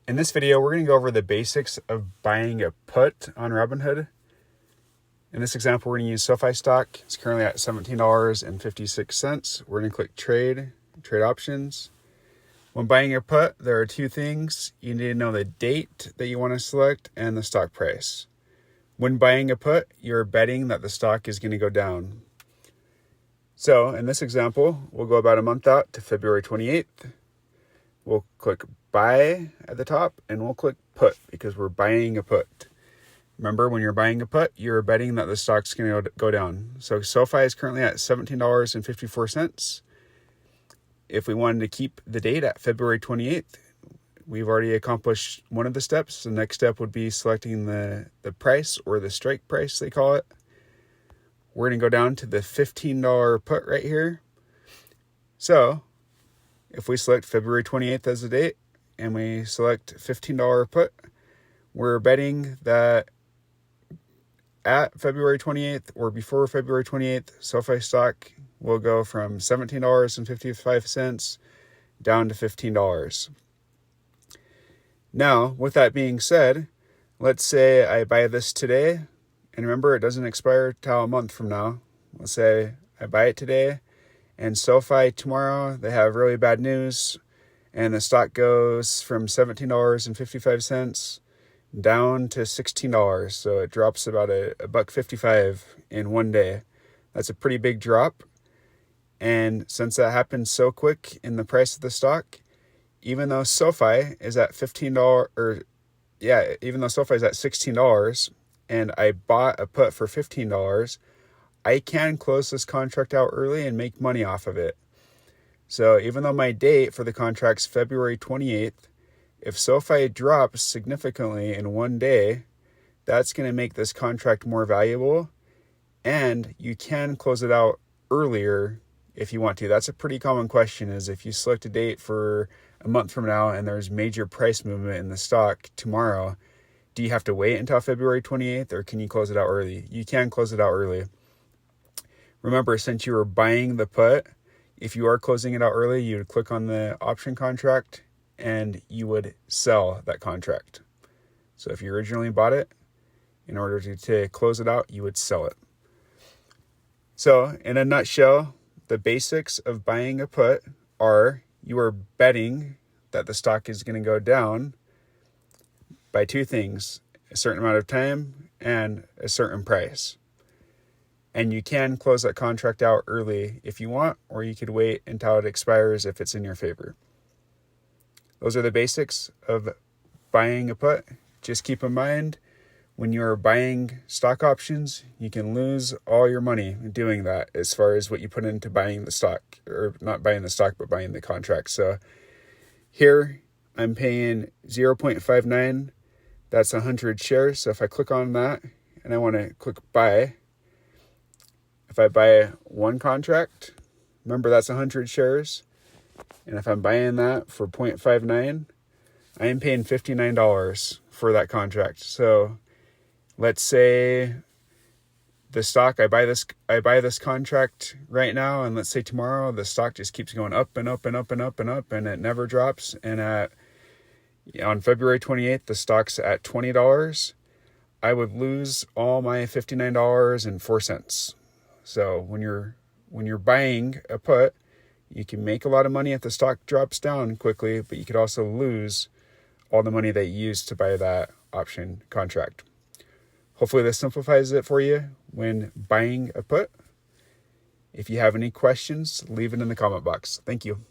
In this video, we're going to go over the basics of buying a put on Robinhood. In this example, we're going to use SoFi stock. It's currently at $17.56. We're going to click trade options. When buying a put, there are two things. You need to know the date that you want to select and the stock price. When buying a put, you're betting that the stock is going to go down. So in this example, we'll go about a month out to February 28th. We'll click buy at the top and we'll click put because we're buying a put. Remember, when you're buying a put, you're betting that the stock's going to go down. So SoFi is currently at $17.54. If we wanted to keep the date at February 28th, we've already accomplished one of the steps. The next step would be selecting the price, or the strike price they call it. We're going to go down to the $15 put right here. So if we select February 28th as the date and we select $15 put, we're betting that at February 28th or before February 28th, SoFi stock will go from $17.55 down to $15. Now, with that being said, let's say I buy this today, and remember, it doesn't expire till a month from now. Let's say I buy it today, and SoFi tomorrow, they have really bad news, and the stock goes from $17.55 down to $16. So it drops about $1.55 in one day. That's a pretty big drop. And since that happened so quick in the price of the stock, even though SoFi is at $16, and I bought a put for $15, I can close this contract out early and make money off of it. So even though my date for the contract's February 28th, if SoFi drops significantly in one day, that's going to make this contract more valuable, and you can close it out earlier if you want to. That's a pretty common question, is if you select a date for a month from now and there's major price movement in the stock tomorrow, do you have to wait until February 28th, or can you close it out early? You can close it out early. Remember, since you were buying the put, if you are closing it out early, you would click on the option contract and you would sell that contract. So if you originally bought it, in order to close it out, you would sell it. So in a nutshell, the basics of buying a put are you are betting that the stock is going to go down by two things: a certain amount of time and a certain price. And you can close that contract out early if you want, or you could wait until it expires if it's in your favor. Those are the basics of buying a put. Just keep in mind, when you're buying stock options, you can lose all your money doing that as far as what you put into buying the stock, or not buying the stock, but buying the contract. So here I'm paying 0.59. That's 100 shares. So if I click on that and I want to click buy, if I buy one contract, remember that's 100 shares. And if I'm buying that for 0.59, I am paying $59 for that contract. So let's say the stock, I buy this contract right now, and let's say tomorrow the stock just keeps going up and up and up and up and up, and it never drops. And on February 28th, the stock's at $20. I would lose all my $59.04. So when you're buying a put, you can make a lot of money if the stock drops down quickly, but you could also lose all the money that you used to buy that option contract. Hopefully this simplifies it for you when buying a put. If you have any questions, leave it in the comment box. Thank you.